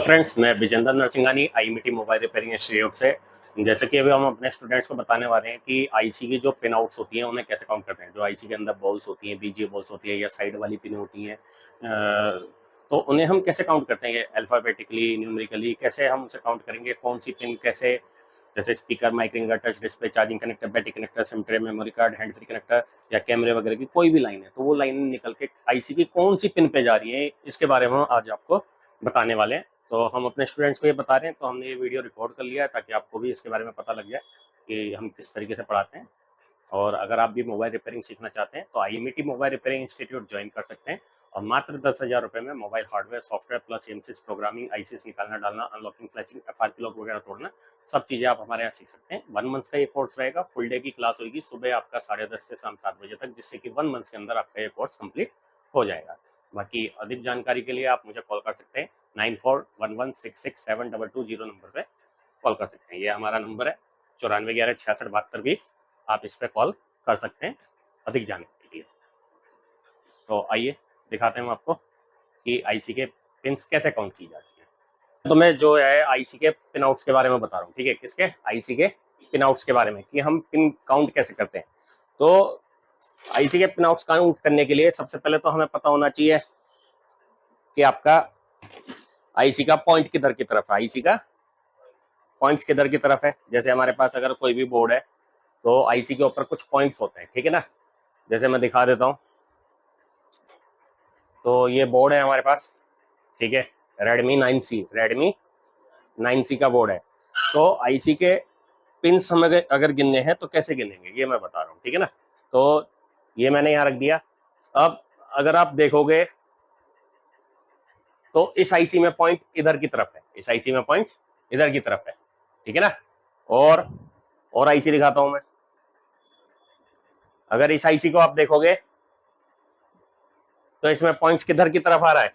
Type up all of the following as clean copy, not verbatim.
Friends, मैं Vijender Narsinghani IMET mobile repairing institute से। जैसे कि अभी हम अपने स्टूडेंट्स को बताने वाले हैं कि आईसी की जो पिन आउट्स होती हैं उन्हें कैसे काउंट करते हैं। जो आईसी के अंदर बॉल्स होती हैं, बीजीए बॉल्स होती है या साइड वाली पिन होती हैं, तो उन्हें हम कैसे काउंट करते हैं, अल्फाबेटिकली, न्यूमेरिकली कैसे हम उसे काउंट करेंगे, कौन सी पिन कैसे। जैसे speaker, mic ringer, touch display, charging connector, battery connector, SIM tray, memory card, hand free connector या कैमरे वगैरह की कोई भी लाइन है तो वो लाइन निकल के आईसी की कौन सी पिन पे जा रही है, इसके बारे में हम आज आपको बताने वाले हैं। तो हम अपने स्टूडेंट्स को ये बता रहे हैं, तो हमने ये वीडियो रिकॉर्ड कर लिया है ताकि आपको भी इसके बारे में पता लग जाए कि हम किस तरीके से पढ़ाते हैं। और अगर आप भी मोबाइल रिपेयरिंग सीखना चाहते हैं तो IMET mobile repairing institute join कर सकते हैं और मात्र 10,000 रुपये में mobile hardware, software plus MCS programming, ICS निकालना डालना, अनलॉकिंग, फ्लैशिंग, एफआरपी लॉक वगैरह तोड़ना, सब चीज़ें आप हमारे यहाँ सीख सकते हैं। 1 मंथ का ये कोर्स रहेगा, फुल डे की क्लास होगी, सुबह आपका 10:30 से शाम 7 बजे तक, जिससे कि 1 मंथ के अंदर आपका ये कोर्स कंप्लीट हो जाएगा। बाकी अधिक जानकारी के लिए आप मुझे कॉल कर सकते हैं 9411667220 नंबर पे कॉल कर सकते हैं। ये हमारा नंबर है 9411667220। आप इस पर कॉल कर सकते हैं अधिक जानकारी के लिए। तो आइए दिखाते हैं हम आपको कि आईसी के पिन्स कैसे काउंट की जाती है। तो मैं जो है आईसी के पिन आउट्स के बारे में बता रहा हूँ, ठीक है। किसके? आईसी के पिन आउट्स के बारे में, कि हम पिन काउंट कैसे करते हैं। तो आईसी के पिन आउट्स काउंट करने के लिए सबसे पहले तो हमें पता होना चाहिए कि आपका आईसी का पॉइंट किधर की तरफ है। आईसी का पॉइंट्स किधर की तरफ है। जैसे हमारे पास अगर कोई भी बोर्ड है तो आईसी के ऊपर कुछ पॉइंट्स होते हैं, ठीक है ना। जैसे मैं दिखा देता हूँ, तो ये बोर्ड है हमारे पास, ठीक है, रेडमी 9C का बोर्ड है। तो आईसी के पिन्स हम अगर गिनने हैं तो कैसे गिनेंगे ये मैं बता रहा हूँ, ठीक है ना। तो ये मैंने यहाँ रख दिया। अब अगर आप देखोगे तो इस आईसी में पॉइंट इधर की तरफ है, इस आईसी में पॉइंट इधर की तरफ है, ठीक है ना। और आईसी दिखाता हूं मैं। अगर इस आईसी को आप देखोगे तो इसमें पॉइंट्स किधर की तरफ आ रहा है,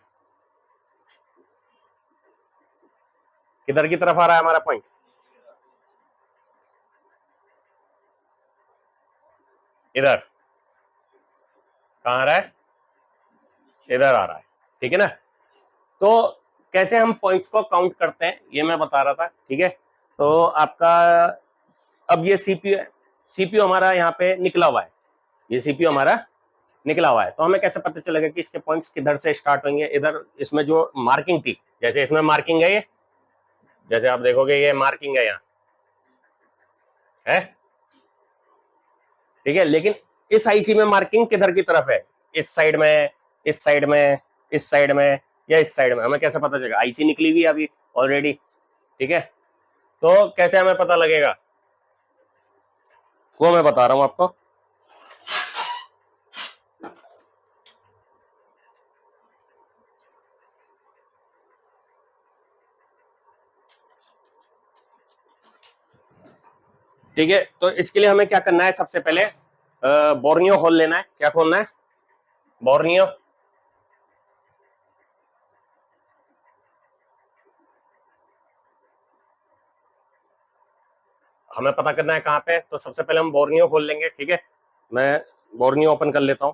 किधर की तरफ आ रहा है हमारा पॉइंट, इधर। कहां आ रहा है? इधर आ रहा है, ठीक है ना। तो कैसे हम पॉइंट्स को काउंट करते हैं ये मैं बता रहा था, ठीक है। तो आपका अब ये सीपीयू है, सीपीयू हमारा यहाँ पे निकला हुआ है, ये सीपीयू हमारा निकला हुआ है। तो हमें कैसे पता चलेगा कि इसके पॉइंट्स किधर से स्टार्ट होंगे। इधर इसमें जो मार्किंग थी, जैसे इसमें मार्किंग है, ये जैसे आप देखोगे ये मार्किंग है यहाँ है, ठीक है। लेकिन इस आईसी में मार्किंग किधर की तरफ है, इस साइड में, इस साइड में, इस साइड में या इस साइड में, हमें कैसे पता चलेगा। आईसी निकली हुई अभी ऑलरेडी, ठीक है। तो कैसे हमें पता लगेगा वो मैं बता रहा हूं आपको। ठीक है, तो इसके लिए हमें क्या करना है, सबसे पहले बोर्नियो खोल लेना है। क्या खोलना है? बोर्नियो। हमें पता करना है कहाँ पे, तो सबसे पहले हम बोर्नियो खोल लेंगे, ठीक है। मैं बोर्नियो ओपन कर लेता हूं।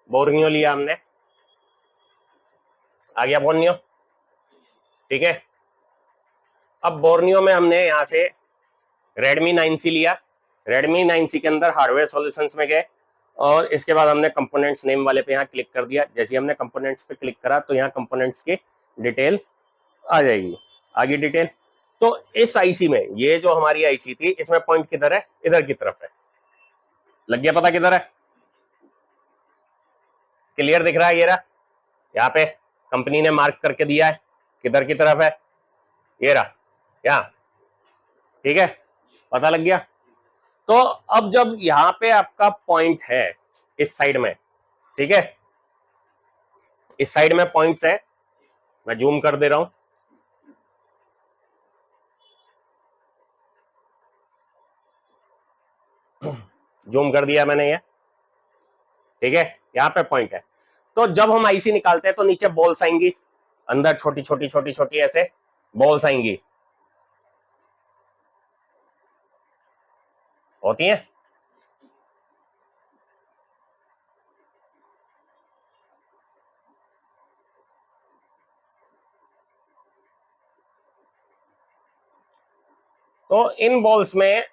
बोर्नियो लिया हमने, आ गया बोर्नियो, ठीक है। अब बोर्नियो में हमने यहाँ से रेडमी 9C लिया। रेडमी 9C के अंदर हार्डवेयर सॉल्यूशंस में गए और इसके बाद हमने कंपोनेंट्स नेम वाले पे यहाँ क्लिक कर दिया। जैसे हमने कंपोनेंट्स पे क्लिक करा तो यहाँ कंपोनेंट्स की डिटेल आ जाएगी, आगे डिटेल। तो इस आईसी में, ये जो हमारी आईसी थी, इसमें पॉइंट किधर है? इधर की तरफ है। लग गया पता किधर है? क्लियर दिख रहा है? ये रहा, यहाँ पे कंपनी ने मार्क करके दिया है किधर की तरफ है, ये रहा यहाँ, ठीक है। पता लग गया। तो अब जब यहाँ पे आपका पॉइंट है इस साइड में, ठीक है, इस साइड में पॉइंट्स है, मैं जूम कर दे रहा हूं, जूम कर दिया मैंने ये, ठीक है। यहाँ पे पॉइंट है। तो जब हम आईसी निकालते हैं तो नीचे बॉल्स आएंगी, अंदर छोटी छोटी छोटी छोटी ऐसे बॉल्स आएंगी, होती हैं। तो इन बॉल्स में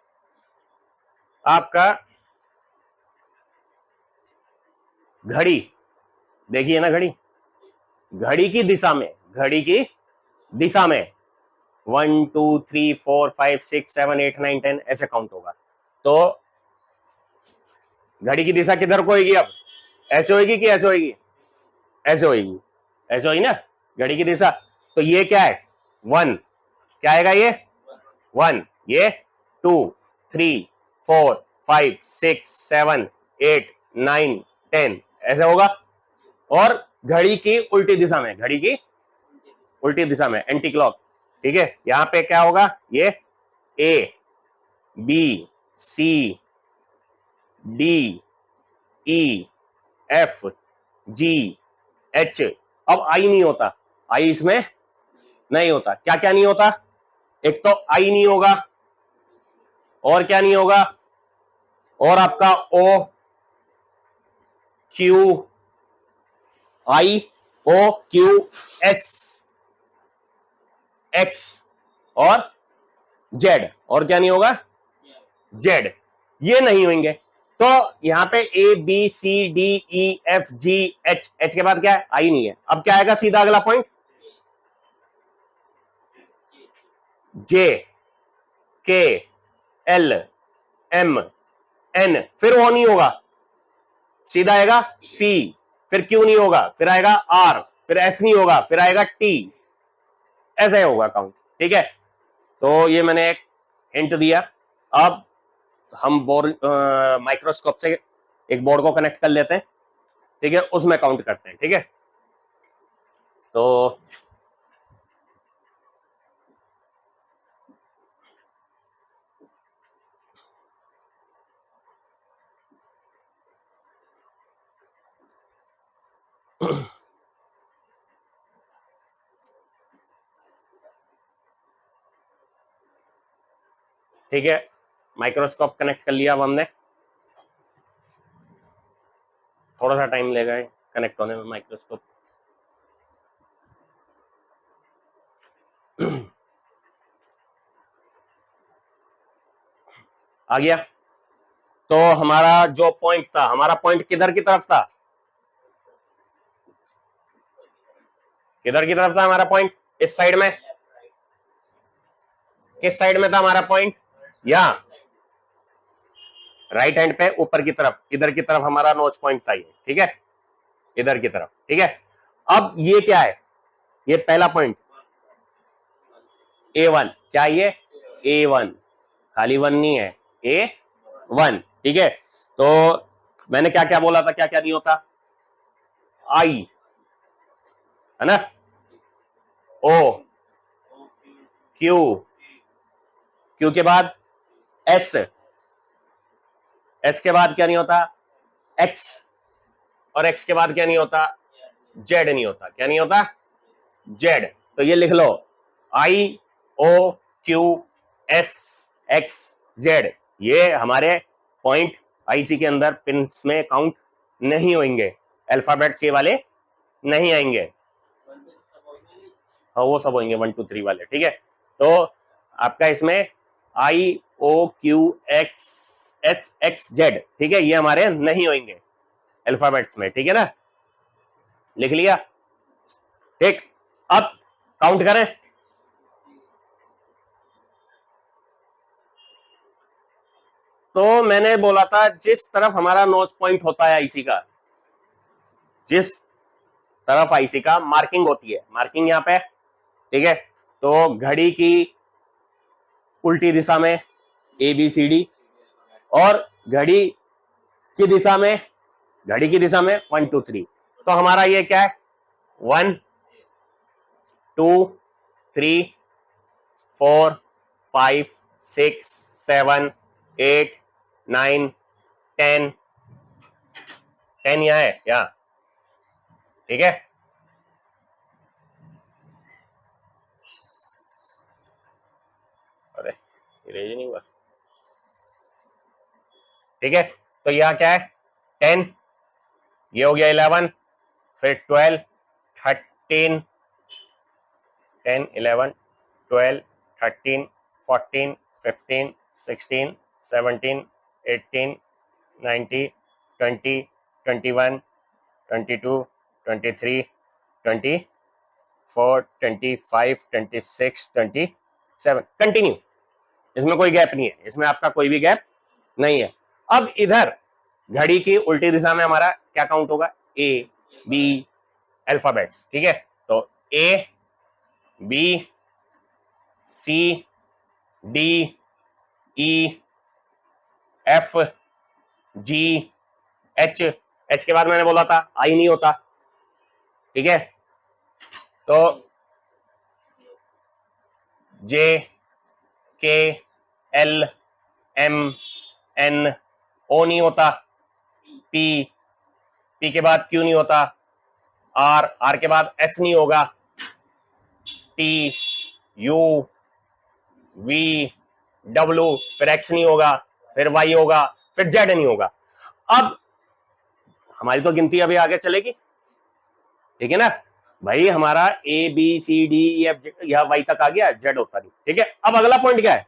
आपका घड़ी, देखिए ना घड़ी, घड़ी की दिशा में, घड़ी की दिशा में 1 2 3 4 5 6 7 8 9 10 ऐसे काउंट होगा। तो घड़ी की दिशा किधर को होगी? अब ऐसे होगी कि ऐसे होगी? ऐसे होगी, ऐसे होगी ना घड़ी की दिशा। तो ये क्या है? 1, क्या आएगा ये? 1, ये 2 3 4 5 6 7 8 9 10 ऐसे होगा। और घड़ी की उल्टी दिशा में, घड़ी की उल्टी दिशा में, एंटी क्लॉक, ठीक है। यहां पे क्या होगा? ये A B C D E F G H. अब आई नहीं होता, आई इसमें नहीं होता। क्या क्या नहीं होता? एक तो आई नहीं होगा, और क्या नहीं होगा? और आपका ओ क्यू, आई ओ क्यू एस एक्स और जेड। और क्या नहीं होगा? जेड। ये नहीं होंगे। तो यहां पे A B C D E F G H, H के बाद क्या है? आई नहीं है। अब क्या आएगा सीधा अगला पॉइंट? जे के एल एम एन, फिर वो नहीं होगा, सीधा आएगा पी, फिर क्यू नहीं होगा, फिर आएगा आर, फिर एस नहीं होगा, फिर आएगा टी। ऐसा ही होगा काउंट, ठीक है। तो ये मैंने एक हिंट दिया। अब हम बोर्ड, माइक्रोस्कोप से एक बोर्ड को कनेक्ट कर लेते हैं, ठीक है, उसमें काउंट करते हैं, ठीक है। तो ठीक है, माइक्रोस्कोप कनेक्ट कर लिया अब हमने। थोड़ा सा टाइम लेगा कनेक्ट होने में माइक्रोस्कोप। आ गया। तो हमारा जो पॉइंट था, हमारा पॉइंट किधर की तरफ था? किधर की तरफ था हमारा पॉइंट? इस साइड में। किस साइड में था हमारा पॉइंट? यहां राइट हैंड पे ऊपर की तरफ, इधर की तरफ हमारा नोच पॉइंट था ये, ठीक है, इधर की तरफ, ठीक है। अब ये क्या है? ये पहला पॉइंट A1, क्या ये? A1, खाली 1 नहीं है, A1, ठीक है। तो मैंने क्या क्या बोला था, क्या क्या नहीं होता? आई, है ना, ओ क्यू, क्यू के बाद एस, एस के बाद क्या नहीं होता? एक्स, और एक्स के बाद क्या नहीं होता? जेड नहीं होता। क्या नहीं होता? जेड। तो ये लिख लो, I O Q S X Z. ये हमारे पॉइंट आईसी के अंदर पिन्स में काउंट नहीं होंगे, अल्फाबेट्स ये वाले नहीं आएंगे। हाँ वो सब होंगे 1 2 3 वाले, ठीक है। तो आपका इसमें I O Q X S X Z, ठीक है, ये हमारे नहीं होंगे अल्फाबेट्स में, ठीक है ना, लिख लिया, ठीक। अब काउंट करें। तो मैंने बोला था जिस तरफ हमारा नोज पॉइंट होता है आईसी का, जिस तरफ आईसी का मार्किंग होती है, मार्किंग यहां पे, ठीक है। तो घड़ी की उल्टी दिशा में ए बी सी डी, और घड़ी की दिशा में, घड़ी की दिशा में 1 2 3। तो हमारा ये क्या है? 1 2 3 4 5 6 7 8 9 10, 10 यहाँ है, यहाँ, ठीक है। इरेज नहीं हुआ, ठीक है। तो यहाँ क्या है 10, ये हो गया 11, फिर 12, 13, 10, 11, 12, 13, 14, 15, 16, 17, 18, 19, 20, 21, 22, 23, 24, 25, 26, 27, कंटिन्यू। इसमें कोई गैप नहीं है, इसमें आपका कोई भी गैप नहीं है। अब इधर घड़ी की उल्टी दिशा में हमारा क्या काउंट होगा, ए बी अल्फाबेट्स, ठीक है। तो A B C D E F G H, H के बाद मैंने बोला था आई नहीं होता, ठीक है। तो जे के एल एम एन, ओ नहीं होता, पी, पी के बाद क्यू नहीं होता, आर, आर के बाद एस नहीं होगा, टी यू वी डब्ल्यू, फिर एक्स नहीं होगा, फिर वाई होगा, फिर जेड नहीं होगा। अब हमारी तो गिनती अभी आगे चलेगी, ठीक है ना भाई। हमारा A B C D E F यह वाई तक आ गया, जेड होता नहीं, ठीक है। अब अगला पॉइंट क्या है,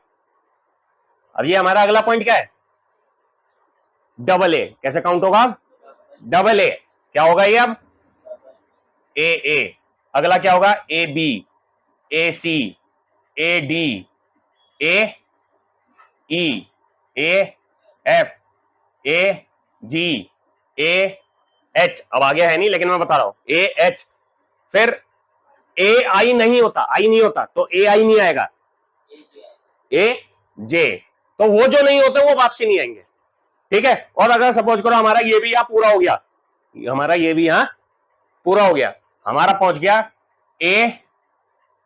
अब ये हमारा अगला पॉइंट क्या है, डबल ए। कैसे काउंट होगा, डबल ए क्या होगा ये, अब ए, अगला क्या होगा, A B, A C, A D, A E, A F, A G, A H. अब आगे है नहीं लेकिन मैं बता रहा हूं, ए एच, फिर ए आई नहीं होता, आई नहीं होता तो ए आई नहीं आएगा, ए जे। तो वो जो नहीं होते वो वापसी नहीं आएंगे, ठीक है। और अगर सपोज करो हमारा ये भी यहां पूरा हो गया, हमारा ये भी यहां पूरा हो गया, हमारा पहुंच गया ए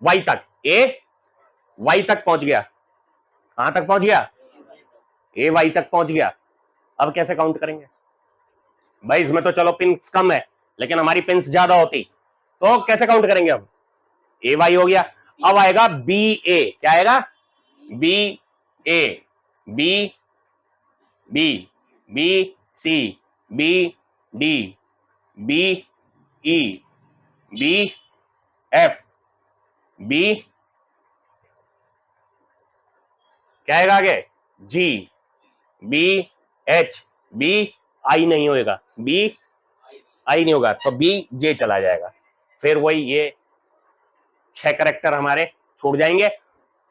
वाई तक, ए वाई तक पहुंच गया, कहां तक पहुंच गया, ए वाई तक पहुंच गया। अब कैसे काउंट करेंगे भाई, इसमें तो चलो पिंस कम है लेकिन हमारी पिंस ज्यादा होती, तो कैसे काउंट करेंगे। अब ए वाई हो गया, अब आएगा बी ए, क्या आएगा, B A, B B, B C, B D, B E, B F, B क्या आएगा आगे, G, B H, B I नहीं होएगा, बी आई नहीं होगा तो बी जे चला जाएगा। फिर वही ये 6 कैरेक्टर हमारे छूट जाएंगे।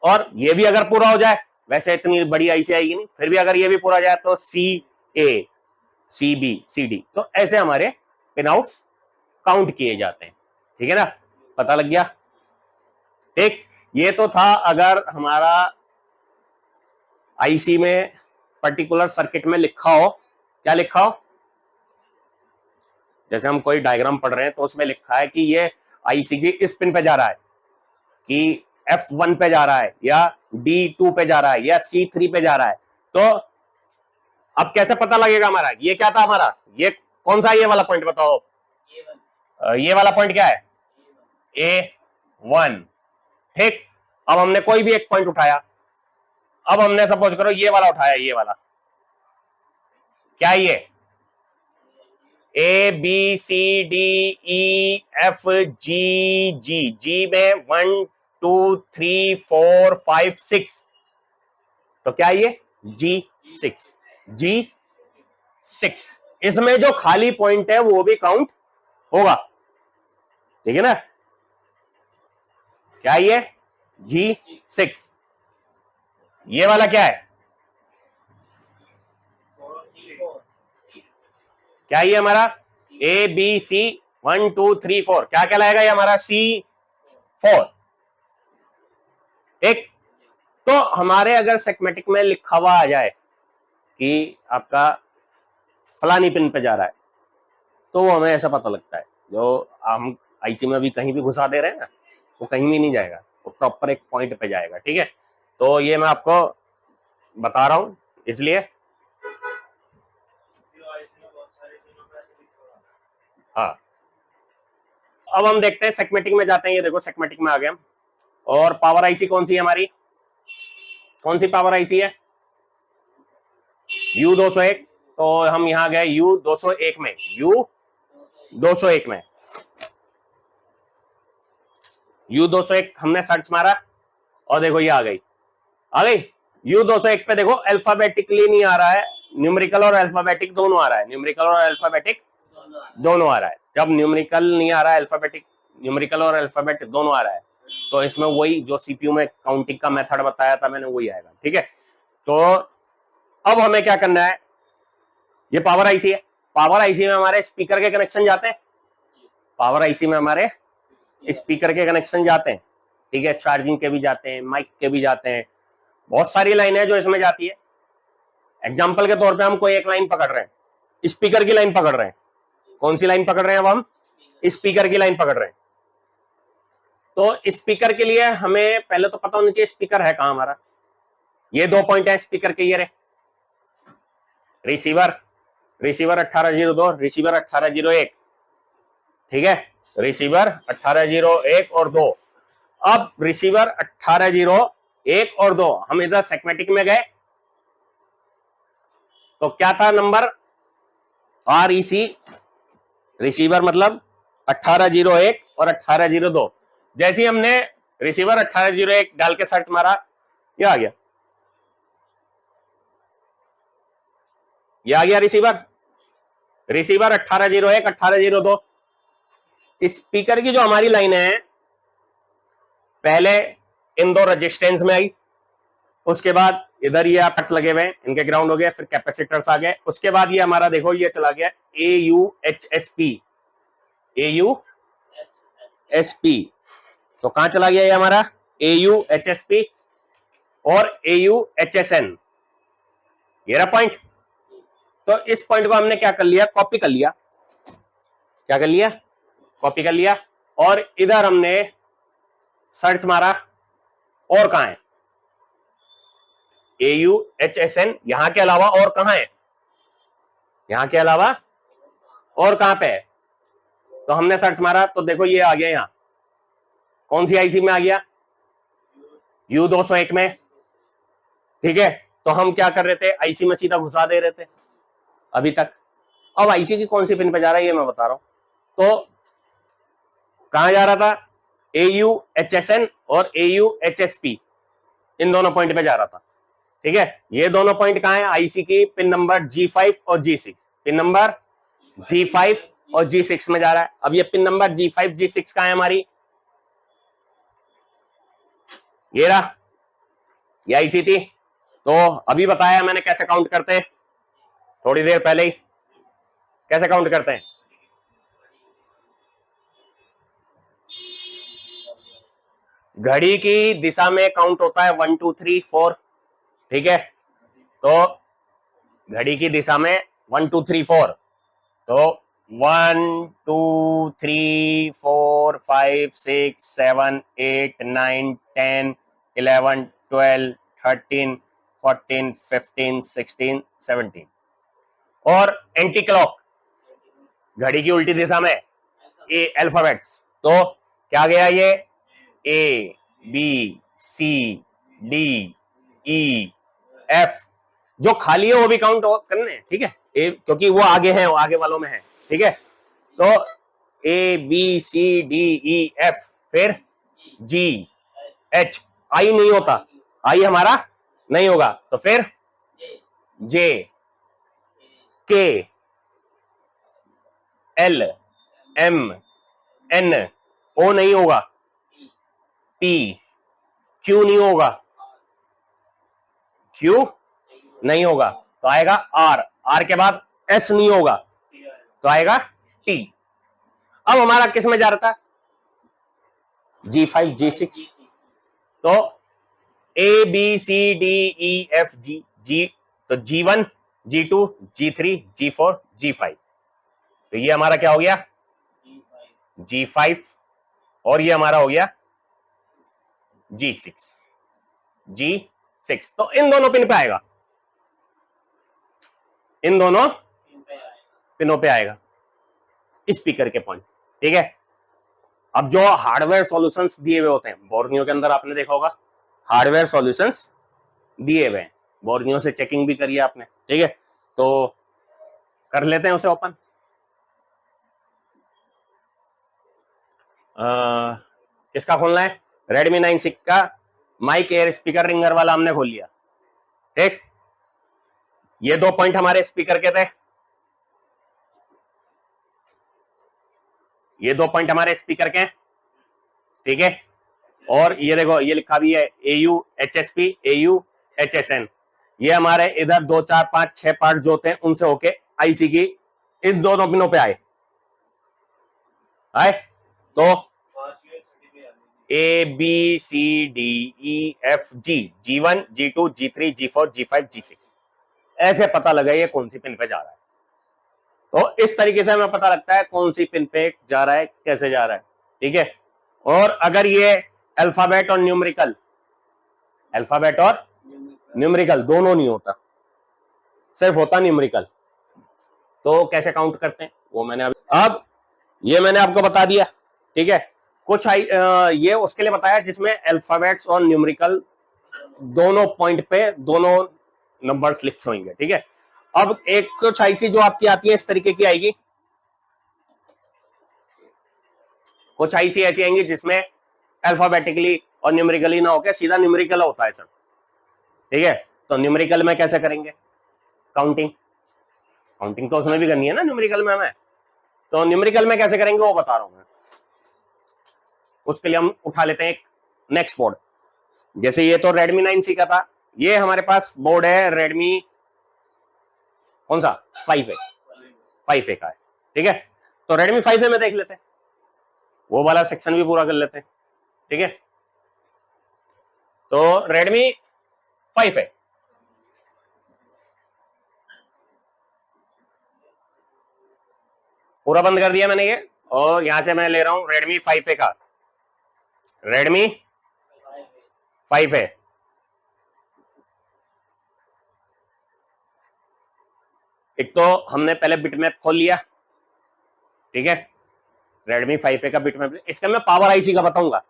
और ये भी अगर पूरा हो जाए, वैसे इतनी बड़ी आई सी आएगी नहीं, फिर भी अगर ये भी पूरा हो जाए तो सी ए, सी बी, सी डी। तो ऐसे हमारे पिन आउट्स काउंट किए जाते हैं, ठीक है ना, पता लग गया। ठीक, ये तो था अगर हमारा आईसी में पर्टिकुलर सर्किट में लिखा हो, क्या लिखा हो, जैसे हम कोई डायग्राम पढ़ रहे हैं तो उसमें लिखा है कि ये आईसी की इस पिन पे जा रहा है, कि F1 पे जा रहा है या D2 पे जा रहा है या C3 पे जा रहा है। तो अब कैसे पता लगेगा हमारा, ये क्या था हमारा, ये कौन सा, ये वाला पॉइंट बताओ, ये वाला पॉइंट क्या है, A1, ठीक। अब हमने कोई भी एक पॉइंट उठाया, अब हमने सपोज करो ये वाला उठाया, ये वाला क्या है, ये A B C D E F G, G में 1 2 3 4 5 6, तो क्या है ये G6, G6। इसमें जो खाली पॉइंट है वो भी काउंट होगा, ठीक है ना, क्या है ये G6। ये वाला क्या है, क्या ये हमारा ए बी सी 1 2 3 4, क्या कहलाएगा ये हमारा C4, ठीक। तो हमारे अगर सेगमेटिक में लिखा हुआ आ जाए कि आपका फलानी पिन पे जा रहा है, तो हमें ऐसा पता लगता है, जो हम आईसी में अभी कहीं भी घुसा दे रहे हैं ना, वो कहीं भी नहीं जाएगा, वो प्रॉपर एक पॉइंट पे जाएगा, ठीक है। तो ये मैं आपको बता रहा हूं इसलिए, हाँ। अब हम देखते हैं सेगमेटिक में जाते हैं, ये देखो सेगमेटिक में आ गए हम। और पावर आईसी कौन सी है हमारी, कौन सी पावर आईसी है? U201। तो हम यहां गए U201 में, U201 में, U201 हमने सर्च मारा और देखो ये आ गई U201 पे देखो अल्फाबेटिकली नहीं आ रहा है, न्यूमेरिकल और अल्फाबेटिक दोनों आ रहा है, न्यूमेरिकल और अल्फाबेटिक दोनों आ रहा है। जब न्यूमेरिकल नहीं आ रहा है, अल्फाबेटिक, न्यूमेरिकल और अल्फाबेटिक दोनों आ रहा है, तो इसमें वही जो सीपीयू में काउंटिंग का मेथड बताया था मैंने वही आएगा। ठीक है, तो अब हमें क्या करना है, ये पावर आईसी है, पावर आईसी में हमारे स्पीकर के कनेक्शन जाते हैं, पावर आईसी में हमारे स्पीकर के कनेक्शन जाते हैं। ठीक है, चार्जिंग के भी जाते हैं, माइक के भी जाते हैं, बहुत सारी लाइन है जो इसमें जाती है। एग्जाम्पल के तौर पे हम कोई एक लाइन पकड़ रहे हैं, स्पीकर की लाइन पकड़ रहे हैं। कौन सी लाइन पकड़ रहे हैं? अब हम स्पीकर की लाइन पकड़ रहे हैं। तो स्पीकर के लिए हमें पहले तो पता होना चाहिए स्पीकर है कहां हमारा। ये 2 पॉइंट है स्पीकर के, ये रहे रिसीवर, रिसीवर 1802, रिसीवर 1801। ठीक है, रिसीवर 1801 और 2। अब रिसीवर 1801 और 2 हम इधर सेगमेटिक में गए तो क्या था नंबर? REC, रिसीवर मतलब 1801 और 1802। जैसे ही हमने रिसीवर 1801 डाल के सर्च मारा, ये आ गया, ये आ गया रिसीवर, रिसीवर 1801 1802। स्पीकर की जो हमारी लाइन है पहले इन 2 रेजिस्टेंस में आई, उसके बाद इधर ये आपस लगे हुए हैं, इनके ग्राउंड हो गए, फिर कैपेसिटर्स आ गए, उसके बाद ये हमारा देखो ये चला गया AUHSP, AUHSP। तो कहां चला गया ये हमारा AUHSP और AUHSN, ये रहा पॉइंट। तो इस पॉइंट को हमने क्या कर लिया? कॉपी कर लिया। क्या कर लिया? कॉपी कर लिया। और इधर हमने सर्च मारा, और कहां है AUHSN, यहां के अलावा और कहां है? यहां के अलावा और कहां पे है? तो हमने सर्च मारा तो देखो ये आ गया, यहां कौन सी आईसी में आ गया? U201 में। ठीक है, तो हम क्या कर रहे थे? आईसी में सीधा घुसा दे रहे थे अभी तक। अब आईसी की कौन सी पिन पे जा रहा है ये मैं बता रहा हूं। तो कहां जा रहा था? AUHSN और AUHSP, इन दोनों पॉइंट पे जा रहा था। ठीक है, ये दोनों पॉइंट कहां है? आईसी की पिन नंबर G5 और G6, पिन नंबर G5 और G6 में जा रहा है। अब ये पिन नंबर G5 G6 कहां है हमारी? ये रहा, ये आईसी थी। तो अभी बताया मैंने कैसे काउंट करते हैं, थोड़ी देर पहले ही कैसे काउंट करते हैं। घड़ी की दिशा में काउंट होता है 1 2 3 4। ठीक है, तो घड़ी की दिशा में 1 2 3 4, तो 1 2 3 4 5 6 7 8 9 10 11 12 13 14 15 16 17। और एंटी क्लॉक, घड़ी की उल्टी दिशा में अल्फाबेट्स, तो क्या गया? ये A B C D E F, जो खाली है वो भी काउंट करने। ठीक है, क्योंकि वो आगे है, वो आगे वालों में है। ठीक है, तो A B C D E F, फिर G H, I नहीं होता, I हमारा नहीं होगा, तो फिर J K L M N, O नहीं होगा, P Q नहीं होगा, Q नहीं होगा, तो आएगा R, R के बाद S नहीं होगा, तो आएगा T। अब हमारा किस में जा रहा था? G5 G6। तो A B C D E F G, G तो G1 G2 G3 G4 G5, तो ये हमारा क्या हो गया? G5, और ये हमारा हो गया G6, G6। तो इन दोनों पिन पे आएगा, इन दोनों पिनों पे आएगा स्पीकर के पॉइंट। ठीक है, अब जो हार्डवेयर सॉल्यूशंस दिए हुए होते हैं बोर्नियो के अंदर, आपने देखा होगा हार्डवेयर सॉल्यूशंस दिए हुए हैं, बोर्नियो से चेकिंग भी करिए आपने, ठीक है। तो कर लेते हैं उसे ओपन। किसका खोलना है? Redmi 9C का माइक एयर स्पीकर रिंगर वाला हमने खोल लिया, ठीक। ये 2 पॉइंट हमारे स्पीकर के थे, ये 2 पॉइंट हमारे स्पीकर के हैं, ठीक है। और ये देखो ये लिखा भी है AU HSP AU HSN, ये हमारे इधर 2 4 5 6 पार्ट जो होते हैं उनसे होके आईसी की इन दोनों पिनों पे आए तो ABCDEFG G1 G2 G3 G4 G5 G6 ऐसे पता लगा ये कौन सी पिन पे जा रहा है। तो इस तरीके से हमें पता लगता है कौन सी पिन पे जा रहा है, कैसे जा रहा है, ठीक है। और अगर ये अल्फाबेट और न्यूमेरिकल, अल्फाबेट और न्यूमेरिकल दोनों नहीं होता, सिर्फ होता न्यूमेरिकल, तो कैसे काउंट करते हैं वो मैंने अब ये मैंने आपको बता दिया, ठीक है। कुछ ये उसके लिए बताया जिसमें अल्फाबेट्स और न्यूमेरिकल दोनों पॉइंट पे दोनों नंबर्स लिखे होंगे, ठीक है। अब एक कुछ आईसी जो आपकी आती है इस तरीके की आएगी, कुछ आईसी ऐसी आएंगी जिसमें अल्फाबेटिकली और न्यूमेरिकली ना होकर सीधा न्यूमेरिकल होता है सर, ठीक है। तो न्यूमेरिकल में कैसे करेंगे काउंटिंग, काउंटिंग तो उसमें भी करनी है ना न्यूमेरिकल में हमें, तो न्यूमेरिकल में कैसे करेंगे वो बता रहा हूं मैं। उसके लिए हम उठा लेते हैं एक नेक्स्ट बोर्ड, जैसे ये तो Redmi 9C का था, ये हमारे पास बोर्ड है Redmi कौन सा 5A का है, ठीक है। तो Redmi 5A में देख लेते हैं, वो वाला सेक्शन भी पूरा कर लेते हैं, ठीक है। तो Redmi 5A पूरा बंद कर दिया मैंने ये, और यहां से मैं ले रहा हूं Redmi 5A का, Redmi 5A एक तो हमने पहले बिटमैप खोल लिया, ठीक है। Redmi 5A का बिटमैप, इसका मैं पावर आईसी का बताऊंगा,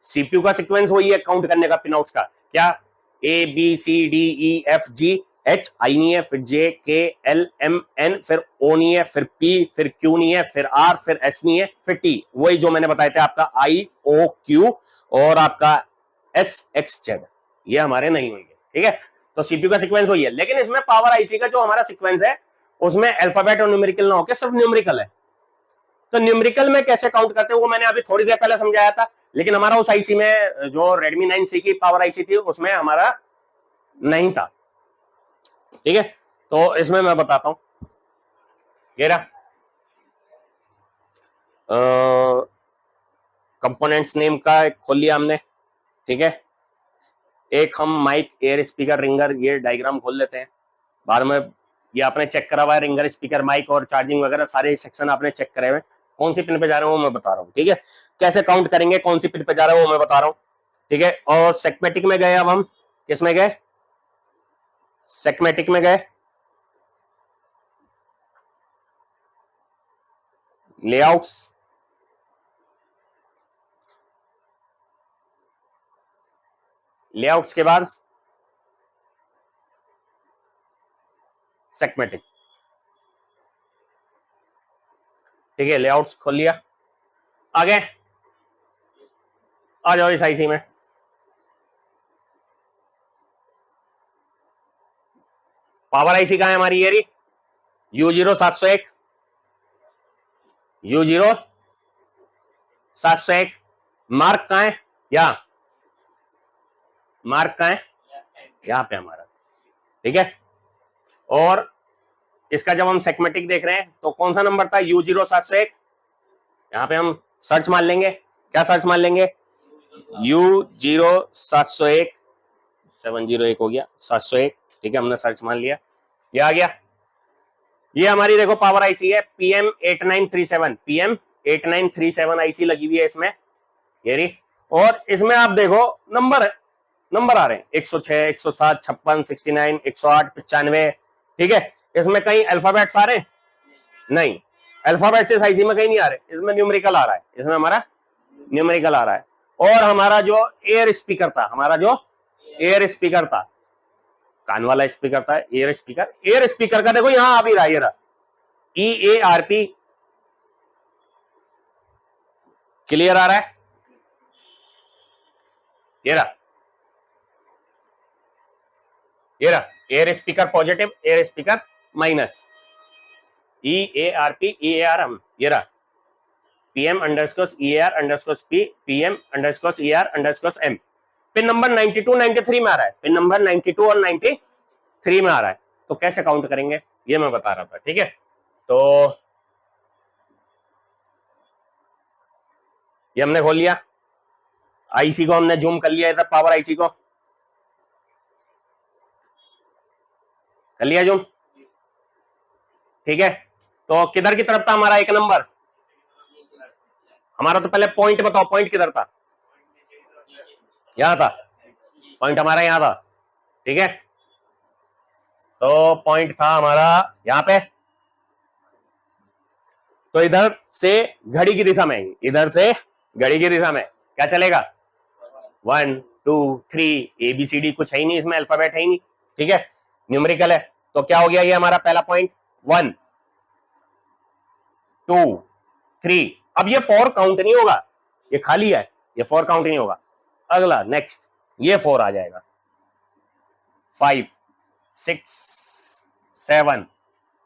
सीपीयू का सीक्वेंस वही है काउंट करने का पिनआउट्स का, क्या ABCDEFG H आई नहीं है, फिर JKLMN, फिर O नहीं है, फिर P, फिर Q नहीं है, फिर R, फिर S नहीं है, फिर T, वही जो मैंने बताए थे आपका IOQ और आपका SXZ, ये हमारे नहीं होंगे, ठीक है। तो सीपीयू का सीक्वेंस वही है, लेकिन इसमें पावर आईसी का जो हमारा सीक्वेंस है उसमें अल्फाबेट और न्यूमेरिकल ना होकर सिर्फ न्यूमेरिकल है। तो न्यूमेरिकल में कैसे काउंट करते हैं वो मैंने अभी थोड़ी देर पहले समझाया था, लेकिन हमारा उस आईसी में जो Redmi 9C की पावर आईसी थी उसमें हमारा नहीं था, ठीक है। तो इसमें मैं बताता हूं, ये रहा कंपोनेंट्स नेम का खोल लिया हमने, ठीक है। एक हम माइक एयर स्पीकर रिंगर ये डायग्राम खोल लेते हैं, बाद में ये आपने चेक करा हुआ है, रिंगर स्पीकर माइक और चार्जिंग वगैरह सारे सेक्शन आपने चेक करे हुए, कौन सी पिन पे जा रहे हैं वो मैं बता रहा हूँ, ठीक है। कैसे काउंट करेंगे कौन सी पिन पे जा रहा है वो मैं बता रहा हूँ, ठीक है। और सेगमेटिक में गए, अब हम किस में गए, सेगमेटिक में गए, लेआउट्स, लेआउट्स के बाद सेगमेटिक, ठीक है। लेआउट्स खोल लिया, आगे आ जाओ इस आईसी में, पावर आईसी कहां है हमारी, ये रही U0701, U0701 मार्क कहां है, या मार्क कहां है, यहां पे हमारा, ठीक है। और इसका जब हम सेगमेटिक देख रहे हैं तो कौन सा नंबर था, U0701, यहां पे हम सर्च मार लेंगे, क्या सर्च मार लेंगे, U0701 701 हो गया 701, ठीक है, हमने सर्च मान लिया, ये आ गया। ये हमारी देखो पावर आईसी है PM8937, PM8937 आईसी लगी हुई है इसमें, ये रही। और इसमें आप देखो नंबर आ रहे हैं 106, 107, 56, 69, 108, 95, ठीक है। इसमें कहीं अल्फाबेट्स आ रहे हैं, नहीं, अल्फाबेट्स इस आईसी में कहीं नहीं आ रहे, इसमें न्यूमेरिकल आ रहा है, इसमें हमारा न्यूमेरिकल आ रहा है। और हमारा जो एयर स्पीकर था, हमारा जो एयर स्पीकर था कान वाला स्पीकर था, एयर स्पीकर। एयर स्पीकर का देखो यहां आ भी रहा है, ये रहा EARP, क्लियर आ रहा है, ये रहा air speaker positive, air speaker minus, EARP EARM, ये रहा PM_EAR_P PM_ER_M। पिन नंबर 92 93 में आ रहा है, पिन नंबर 92 और 93 में आ रहा है। तो कैसे काउंट करेंगे ये मैं बता रहा था, ठीक है। तो ये हमने खोल लिया, आईसी को हमने जूम कर लिया, इधर पावर आईसी को कर लिया जूम, ठीक है। तो किधर की तरफ था हमारा एक नंबर, हमारा तो पहले पॉइंट बताओ, पॉइंट किधर था, यहां था, पॉइंट हमारा यहां था, ठीक है। तो पॉइंट था हमारा यहां पे, तो इधर से घड़ी की दिशा में, इधर से घड़ी की दिशा में क्या चलेगा, 1 2 3 ABCD, कुछ है ही नहीं इसमें, अल्फाबेट है ही नहीं, ठीक है, न्यूमेरिकल है। तो क्या हो गया ये हमारा पहला पॉइंट, 1 2 3। अब ये 4 काउंट नहीं होगा, ये खाली है, ये 4 काउंट नहीं होगा। अगला नेक्स्ट ये 4 आ जाएगा, 5 6 7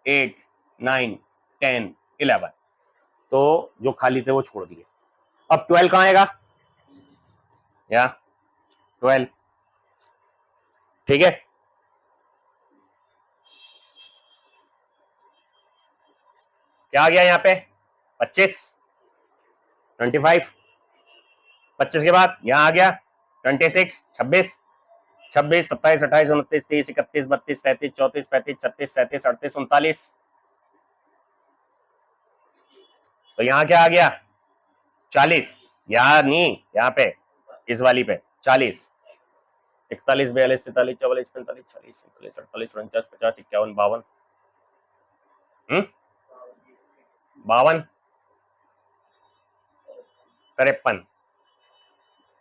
8 9 10 11। तो जो खाली थे वो छोड़ दिए। अब 12 कहां आएगा, या 12, ठीक है। क्या आ गया यहाँ पे, 25 25, 25 के बाद यहां आ गया 26 26 26 27 28 29 30 31 32 33 34 35 36 37 38 39। तो यहां क्या आ गया, 40, यहां नहीं, यहां पे इस वाली पे 40, 41 42 43 44 45 46 47 48 49 50 51 52, 52 53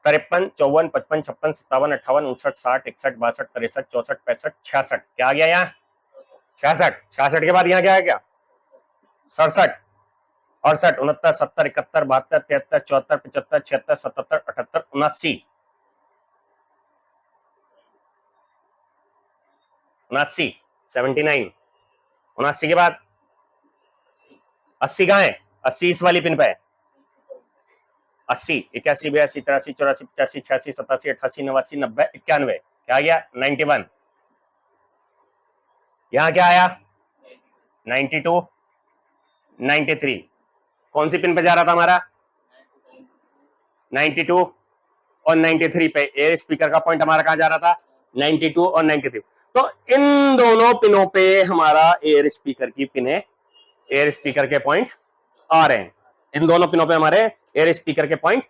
53 54 55 56 57 58 59 60 61 62 63 64 65 66। क्या आ गया यहाँ, 66 66 के बाद यहाँ क्या आ गया, 67 68 69 70 71 72 73 74 75 76 77 78 79 79 79। 79 के बाद 80 कहां है, 80 इस वाली पिन पे है, 80 81 82 83 84 85 86 87 88 89 90 91। क्या आ गया, 91। यहां क्या आया, 92 93। कौन सी पिन पे जा रहा था हमारा, 92 और 93 पे। एयर स्पीकर का पॉइंट हमारा कहां जा रहा था, 92 और 93। तो इन दोनों पिनों पे हमारा एयर स्पीकर की पिने, एयर स्पीकर के पॉइंट आ रहे हैं, इन दोनों पिनों पे हमारे एयर स्पीकर के पॉइंट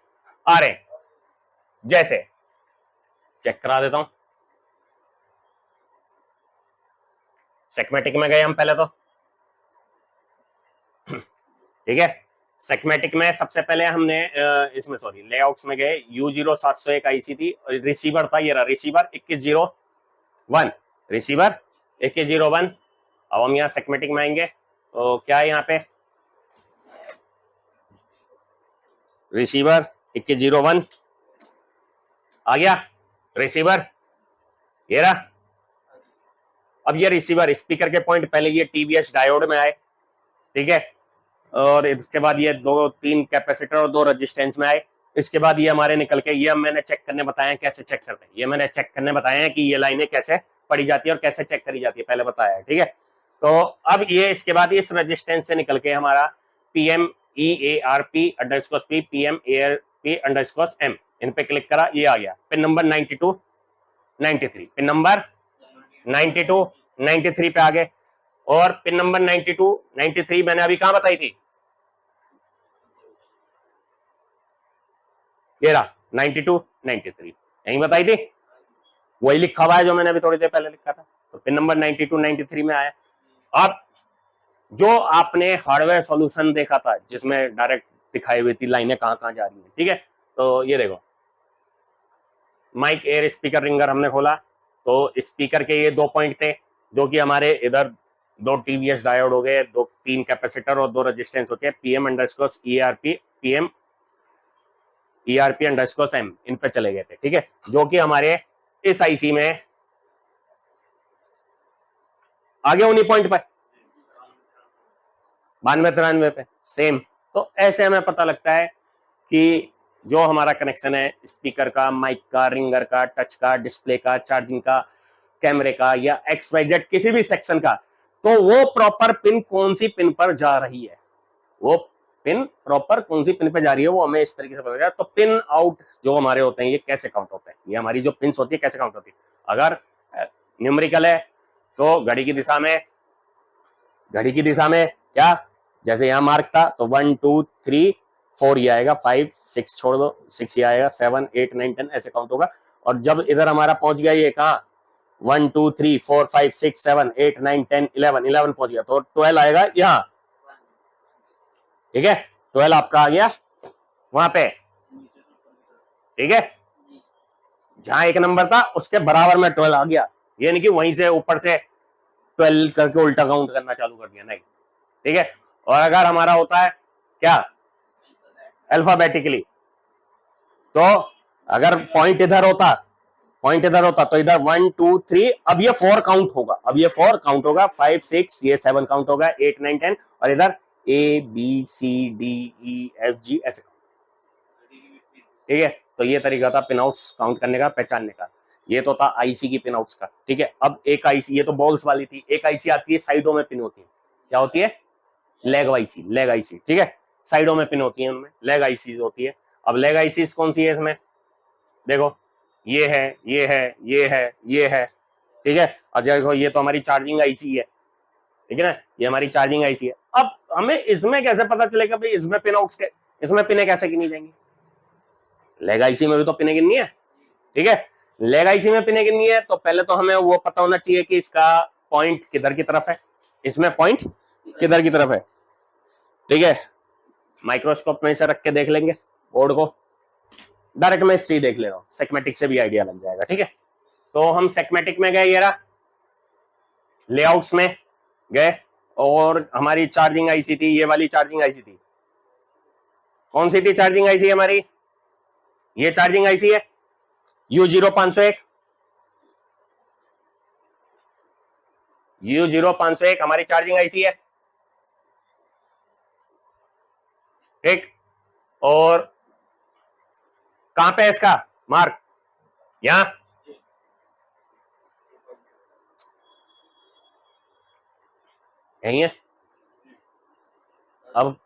आ रहे हैं। जैसे चेक करा देता हूं, सेगमेटिक में गए हम पहले तो, ठीक है। सेगमेटिक में सबसे पहले हमने इसमें सॉरी लेआउट्स में गए, U0701 आईसी थी, रिसीवर था, ये रहा रिसीवर 2101, रिसीवर 2101। अब हम यहाँ सेगमेटिक में आएंगे, तो क्या है यहाँ पे, रिसीवर 2101 आ गया, रिसीवर ये रहा। अब ये रिसीवर स्पीकर के पॉइंट पहले ये TVS डायोड में आए, ठीक है, और इसके बाद ये 2-3 कैपेसिटर और 2 रेजिस्टेंस में आए। इसके बाद ये हमारे निकल के, ये मैंने चेक करने बताया कैसे चेक करते हैं, ये मैंने चेक करने बताया है कि ये लाइनें कैसे पढ़ी जाती है और कैसे चेक करी जाती है, पहले बताया है, ठीक है। तो अब ये इसके बाद इस रेजिस्टेंस से निकल के हमारा PMEARP_P PMARP_M, इन पे क्लिक करा, ये आ गया पिन नंबर 92 93, पिन नंबर 92 93 पे आ गए। और पिन नंबर 92 93 मैंने अभी कहां बताई थी, ये रहा 92 93, यही बताई थी, वही लिखा हुआ है जो मैंने अभी थोड़ी देर पहले लिखा था। तो पिन नंबर 92 93 में आया। अब जो आपने हार्डवेयर सॉल्यूशन देखा था जिसमें डायरेक्ट दिखाई हुई थी लाइनें कहां कहां जा रही हैं, ठीक है। तो ये देखो माइक एयर स्पीकर रिंगर हमने खोला, तो स्पीकर के ये 2 पॉइंट थे, जो कि हमारे इधर 2 टीवीएस डायोड हो गए, 3 कैपेसिटर और 2 रेजिस्टेंस होते हैं, PM underscore ERP, PM ERP underscore M, इन पे चले गए थे। ठीक है, जो कि हमारे इस आईसी में आगे उन्हीं पॉइंट पर 92-93 पे सेम। तो ऐसे हमें पता लगता है कि जो हमारा कनेक्शन है स्पीकर का, माइक का, रिंगर का, टच का, डिस्प्ले का, चार्जिंग का, कैमरे का या XYZ किसी भी सेक्शन का, तो वो प्रॉपर पिन कौन सी पिन पर जा रही है, वो पिन प्रॉपर कौन सी पिन पे जा रही है, वो हमें इस तरीके से पता चलेगा। तो पिन आउट जो हमारे होते हैं ये कैसे काउंट होते हैं, ये हमारी जो पिन्स होती है कैसे काउंट होती है। अगर न्यूमेरिकल है तो घड़ी की दिशा में, घड़ी की दिशा में क्या, जैसे यहाँ मार्क था तो 1 2 3 4 ये आएगा, 5 6 छोड़ दो 6 ये आएगा, 7 8 9 10 ऐसे काउंट होगा। और जब इधर हमारा पहुंच गया ये कहा 1 2 3 4 5 6 7 8 9 10 11 पहुंच गया, तो 12 आएगा यहाँ। ठीक है, 12 आपका आ गया वहां पे। ठीक है, जहां एक नंबर था उसके बराबर में 12 आ गया, ये नहीं कि वहीं से ऊपर से 12 करके उल्टा काउंट करना चालू कर दिया, नहीं। ठीक है, और अगर हमारा होता है क्या अल्फाबेटिकली, तो अगर पॉइंट इधर होता, पॉइंट इधर होता तो इधर 1 2 3, अब ये 4 काउंट होगा, अब ये 4 काउंट होगा, 5 6 ये 7 काउंट होगा, 8 9 10 और इधर ABCDEFG ऐसे। ठीक है, तो ये तरीका था पिन आउट्स काउंट करने का, पहचानने का। ये तो था आईसी की पिन आउट्स का। ठीक है, अब एक आईसी, ये तो बॉल्स वाली थी, एक आईसी आती है साइडों में पिन होती है, क्या होती है, लेग आईसी, लेग आईसी। ठीक है, साइडों में पिन होती है, उनमें लेग आईसी होती है। अब लेग आईसी कौन सी है इसमें, देखो ये है, ये है, ये है, ये है। ठीक है, और देखो ये तो हमारी चार्जिंग आईसी है। ठीक है ना, ये हमारी चार्जिंग आईसी है। अब हमें इसमें कैसे पता चलेगा भाई इसमें पिन आउट्स के, इसमें पिने कैसे गिनी जाएंगी, लेग आईसी में भी तो पिने गिननी है। ठीक है, लेग आईसी में पिने गिननी है तो पहले तो हमें वो पता होना चाहिए कि इसका पॉइंट किधर की तरफ है, इसमें पॉइंट किधर की तरफ है। ठीक है, माइक्रोस्कोप में इसे रख के देख लेंगे बोर्ड को, डायरेक्ट मैं इससे ही देख ले रहा हूं, सेगमेटिक से भी आइडिया लग जाएगा। ठीक है, तो हम सेगमेटिक में गए, ये रहा लेआउट्स में गए, और हमारी चार्जिंग आईसी थी, ये वाली चार्जिंग आईसी थी, कौन सी थी चार्जिंग आईसी हमारी, ये चार्जिंग आईसी है U0501, U0501 हमारी चार्जिंग आईसी है। ठीक, और कहां पे है इसका मार्क, यहां, यही है। अब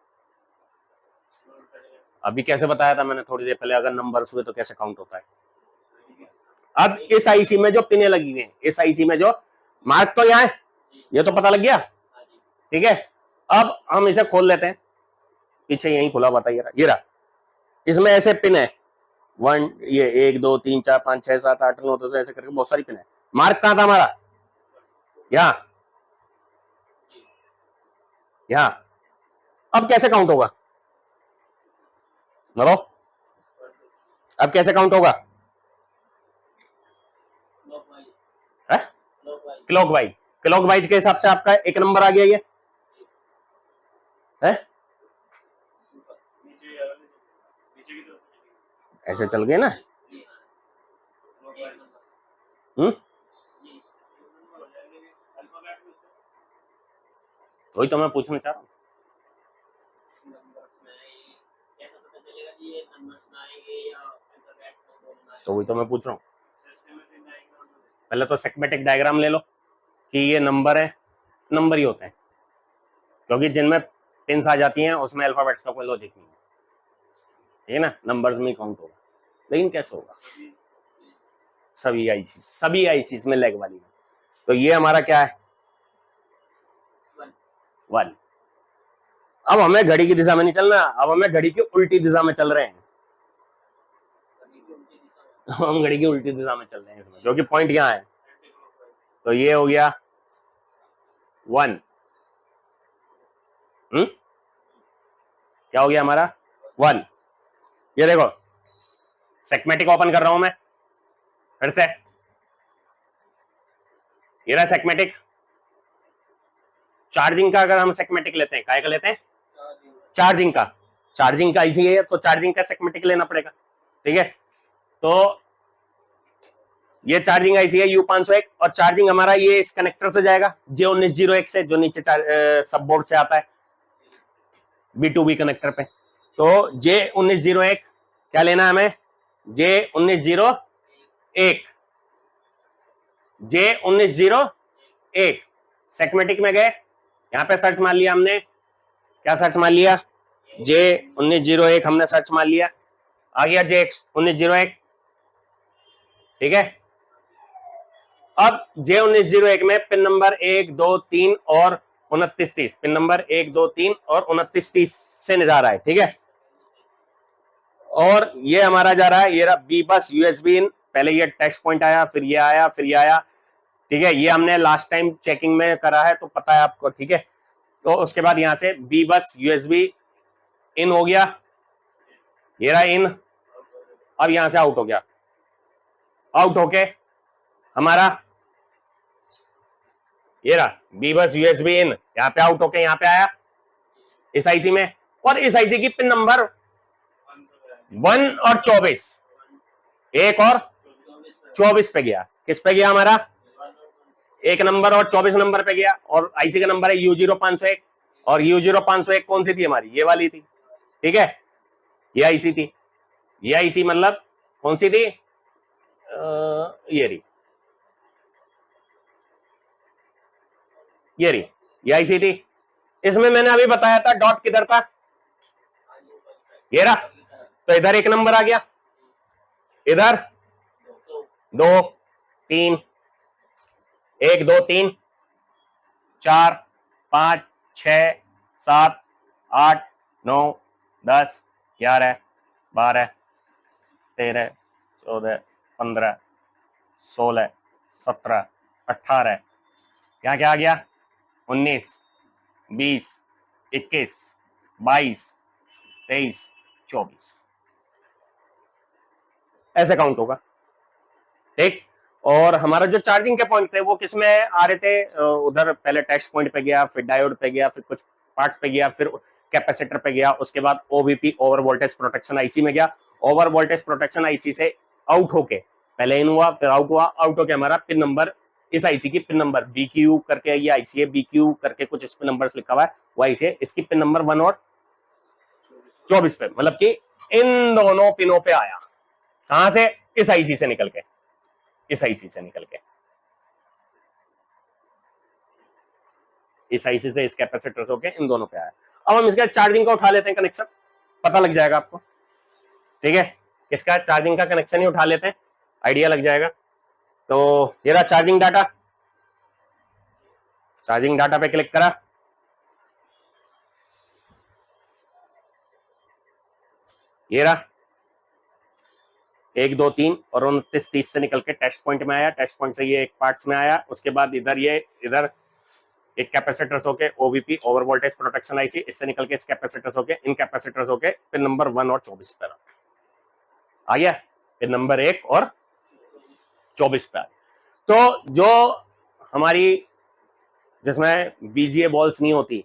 अभी कैसे बताया था मैंने थोड़ी देर पहले, अगर नंबर्स हुए तो कैसे काउंट होता है। अब इस आईसी में जो पिने लगी हुई हैं, इस आईसी में जो मार्क तो यहाँ है, ये तो पता लग गया। ठीक है, अब हम इसे खोल लेते हैं, पीछे यही खुला हुआ था, ये रहा, इसमें ऐसे पिन है 1 ये 1 2 3 4 5 6 7 8 9 10 ऐसे करके बहुत सारी पिन है। मार्क कहां था हमारा, यहाँ, यहाँ। अब कैसे काउंट होगा बताओ, अब कैसे काउंट होगा, क्लॉक वाइज, क्लॉक वाइज के हिसाब से आपका एक नंबर आ गया, ये है ऐसे चल गए ना। वही तो मैं पूछना चाह रहा हूँ, तो वही तो मैं पूछ रहा हूँ। पहले तो सेगमेटिक डायग्राम ले लो कि ये नंबर है, नंबर ही होते हैं, क्योंकि जिनमें पिन्स आ जाती हैं उसमें अल्फाबेट्स का कोई लॉजिक नहीं है। ठीक है ना, नंबर्स में ही काउंट होगा, लेकिन कैसे होगा, सभी आईसी में लेग वाली में। तो ये हमारा क्या है 1। अब हमें घड़ी की दिशा में नहीं चलना, अब हमें घड़ी की उल्टी दिशा में चल रहे हैं, हम घड़ी की उल्टी दिशा में चल रहे हैं इसमें, जो कि पॉइंट यहाँ है। तो ये हो गया 1, क्या हो गया हमारा 1। ये देखो सेगमेटिक ओपन कर रहा हूं मैं फिर से, ये रहा सेगमेटिक। चार्जिंग का अगर हम सेगमेटिक लेते हैं, काय का लेते हैं? चार्जिंग का। चार्जिंग का आईसी है तो चार्जिंग का सेगमेटिक लेना पड़ेगा, ठीक है। तो ये चार्जिंग आईसी है U501 और चार्जिंग हमारा ये इस कनेक्टर से जाएगा J1901 से, जो नीचे सब बोर्ड से आता है B2B कनेक्टर पे। तो J1901 क्या लेना है हमें? J1901 सेगमेटिक में गए, यहां पे सर्च मार लिया हमने। क्या सर्च मार लिया? J1901 हमने सर्च मार लिया, आ गया J1901, ठीक है। अब J1901 में पिन नंबर 1, 2, 3 और 2930, पिन नंबर 1, 2, 3 और 2930 से जा रहा है, ठीक है। और ये हमारा जा रहा है, ये रहा बी बस यूएसबी इन। पहले ये टेस्ट पॉइंट आया, फिर ये आया, फिर ये आया, ठीक है। ये हमने लास्ट टाइम चेकिंग में करा है तो पता है आपको, ठीक है। तो उसके बाद यहां से बी बस यूएसबी इन हो गया, ये रहा इन। अब यहां से आउट हो गया, आउट होके हमारा ये रहा बी बस यूएसबी इन, यहां पे आउट होके यहां पे आया इस आईसी में। और इस आईसी की पिन नंबर 1 और 24, 1 और 24 पे गया। किस पे गया? हमारा 1 नंबर और 24 नंबर पे गया। और आईसी का नंबर है U0501 और U0501 कौन सी थी हमारी? ये वाली थी, ठीक है। ये आईसी थी, ये आईसी मतलब कौन सी थी? ये रही, ये रही, ये आईसी थी। इसमें मैंने अभी बताया था डॉट किधर था, ये रहा। तो इधर 1 नंबर आ गया, इधर 2, 3, 1, 2, 3, 4, 5, 6, 7, 8, 9, 10, 11, 12, 13, 14, 15, 16, 17, 18, यहाँ क्या आ गया? 19, 20, 21, 22, 23, 24, ऐसे काउंट होगा, ठीक। और हमारा जो चार्जिंग के पॉइंट थे वो किस में आ रहे थे? उधर पहले टेस्ट पॉइंट पे गया, फिर डायोड पे गया, फिर कुछ पार्ट्स पे गया, फिर कैपेसिटर पे गया, उसके बाद OVP over voltage protection IC में गया। ओवर वोल्टेज प्रोटेक्शन आईसी से आउट होके पहले इन हुआ, फिर आउट हुआ, आउट होके हमारा पिन नंबर, इस आईसी की पिन नंबर BQ करके, ये आईसी है BQ करके कुछ इस पे नंबर लिखा हुआ है, वो आईसी है, इसकी पिन नंबर 1 और 24 पे, मतलब कि इन दोनों पिनों पे आया। कहां से? इस आईसी से निकल के, इस आईसी से निकल के, इस आईसी से इस कैपेसिटर से होके इन दोनों पे आया। अब हम इसका चार्जिंग का उठा लेते हैं कनेक्शन, पता लग जाएगा आपको, ठीक है। इसका चार्जिंग का कनेक्शन ही उठा लेते हैं, आइडिया लग जाएगा। तो ये रहा चार्जिंग डाटा, चार्जिंग डाटा पे क्लिक करा, ये रहा 1, 2, 3 और 29, 30 से निकल के टेस्ट पॉइंट में आया, टेस्ट पॉइंट से ये एक पार्ट्स में आया, उसके बाद इधर ये इधर एक कैपेसिटर्स होके OVP over voltage protection IC, इससे निकल के इस कैपेसिटर्स होके इन कैपेसिटर्स होके पिन नंबर 1 और 24 पे आ गया, पिन नंबर 1 और 24 पे आ गया। तो जो हमारी जिसमें VGA बॉल्स नहीं होती,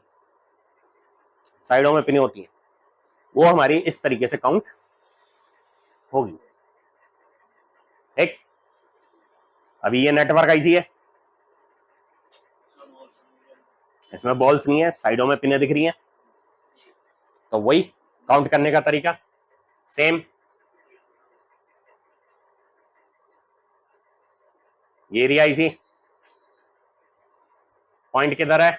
साइडों में पिने होती हैं, वो हमारी इस तरीके से काउंट होगी, ठीक। अभी ये नेटवर्क आईसी है, इसमें बॉल्स नहीं है, साइडों में पिने दिख रही हैं, तो वही काउंट करने का तरीका सेम। ये रही आईसी, पॉइंट किधर है?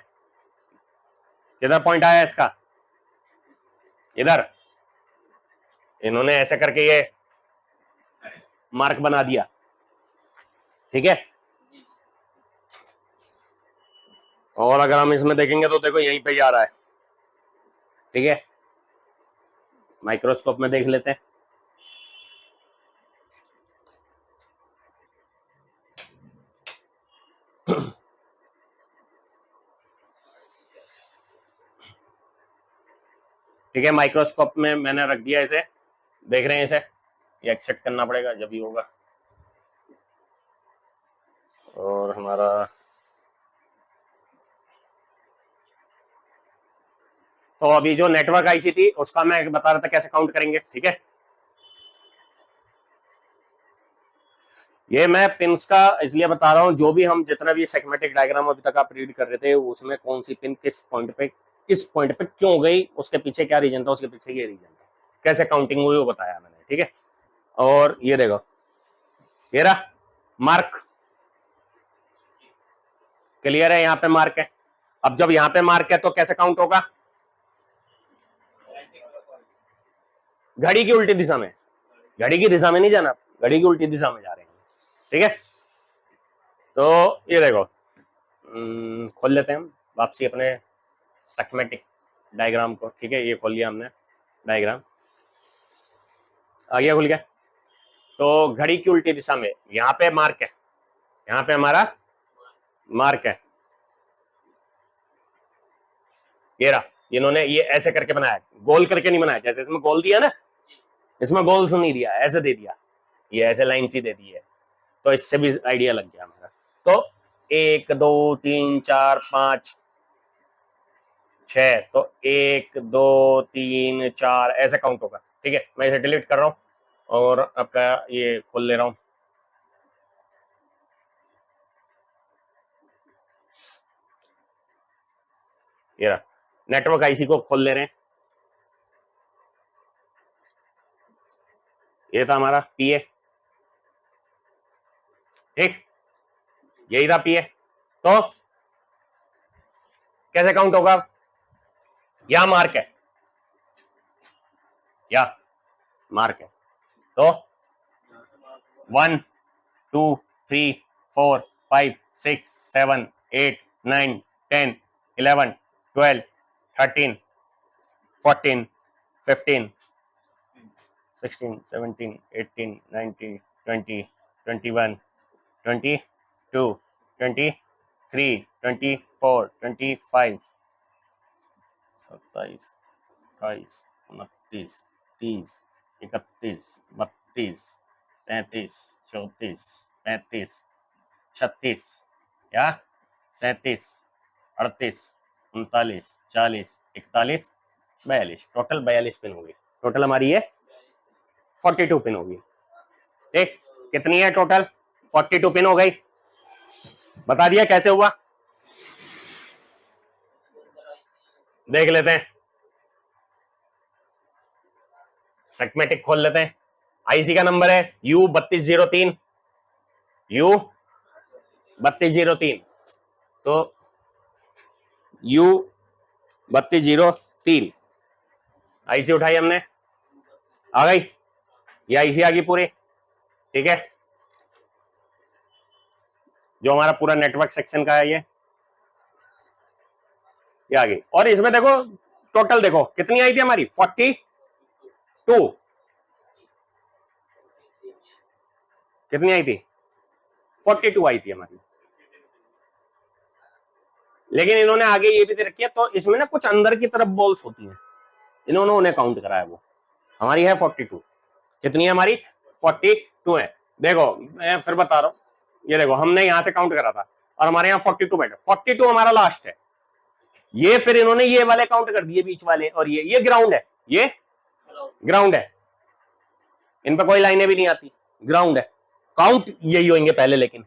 किधर पॉइंट आया इसका? इधर। इन्होंने ऐसे करके ये मार्क बना दिया, ठीक है। और अगर हम इसमें देखेंगे तो देखो यहीं पे जा रहा है, ठीक है। माइक्रोस्कोप में देख लेते हैं, ठीक है। माइक्रोस्कोप में मैंने रख दिया इसे, देख रहे हैं इसे, ये एक्सेप्ट करना पड़ेगा जब भी होगा। और हमारा तो अभी जो नेटवर्क आईसी थी उसका मैं बता रहा था कैसे काउंट करेंगे, ठीक है। ये मैं पिन्स का इसलिए बता रहा हूं, जो भी हम जितना भी सेगमेंटिक डायग्राम अभी तक आप रीड कर रहे थे उसमें कौन सी पिन किस पॉइंट पे क्यों गई, उसके पीछे क्या रीजन था, उसके पीछे ये रीजन था, कैसे काउंटिंग हुई वो बताया मैंने, ठीक है। और ये देखो ये रहा मार्क, क्लियर है, यहाँ पे मार्क है। अब जब यहाँ पे मार्क है तो कैसे काउंट होगा, घड़ी की उल्टी दिशा में, घड़ी की दिशा में नहीं जाना, घड़ी की उल्टी दिशा में जा रहे हैं, ठीक है। तो ये देखो खोल लेते हैं हम वापसी अपने सेगमेंटिक डायग्राम को, ठीक है। ये खोल लिया हमने डायग्राम, आ गया खुल गया। तो घड़ी की उल्टी दिशा में यहाँ पे मार्क है, यहाँ पे हमारा मार्क है, ये रहा। इन्होंने ये ऐसे करके बनाया, गोल करके नहीं बनाया, जैसे इसमें गोल दिया ना, इसमें गोल नहीं दिया, ऐसे दे दिया, ये ऐसे लाइन सी दे दी है, तो इससे भी आइडिया लग गया हमारा। तो 1 2 3 4 5 6, तो 1 2 3 4 ऐसे काउंट होगा, ठीक है। मैं इसे डिलीट कर रहा हूं और आपका ये खोल ले रहा हूं, ये रहा नेटवर्क आईसी को खोल ले रहे हैं। ये था हमारा पीए, ठीक, यही था पीए। तो कैसे काउंट होगा, या मार्क है, या मार्क है, तो 1 2 3 4 5 6 7 8 9 10 11 12 13 14 15 16 17 18 19 20 21 22 23 24 25 27 28 29 30 31 32 33 34 35 36 या 37 38 39 40 41 42, टोटल 42 पिन होगी। टोटल हमारी ये 42 पिन होगी, ठीक। कितनी है टोटल, 42 पिन हो गई। बता दिया कैसे हुआ, देख लेते हैं। सेगमेंटिक खोल लेते हैं। आईसी का नंबर है U3203, U3203, तो U3203 आईसी उठाई हमने, आ गई, ये आईसी आ गई पूरी, ठीक है। जो हमारा पूरा नेटवर्क सेक्शन का है ये आ गई। और इसमें देखो टोटल देखो कितनी आई थी हमारी, 42, कितनी आई थी, 42 आई थी हमारी। लेकिन इन्होंने आगे ये भी दे रखी है, तो इसमें ना कुछ अंदर की तरफ बॉल्स होती हैं, इन्होंने उन्हें काउंट कराया, वो हमारी है 42। कितनी है हमारी, 42 है। देखो मैं फिर बता रहा हूं, ये देखो हमने यहां से काउंट करा था और हमारे यहाँ 42 बैठे, 42 हमारा लास्ट है। ये फिर इन्होंने ये वाले काउंट कर दिए बीच वाले, और ये ग्राउंड है, ये ग्राउंड है, इन पर कोई लाइनें भी नहीं आती, ग्राउंड है। काउंट यही होंगे पहले, लेकिन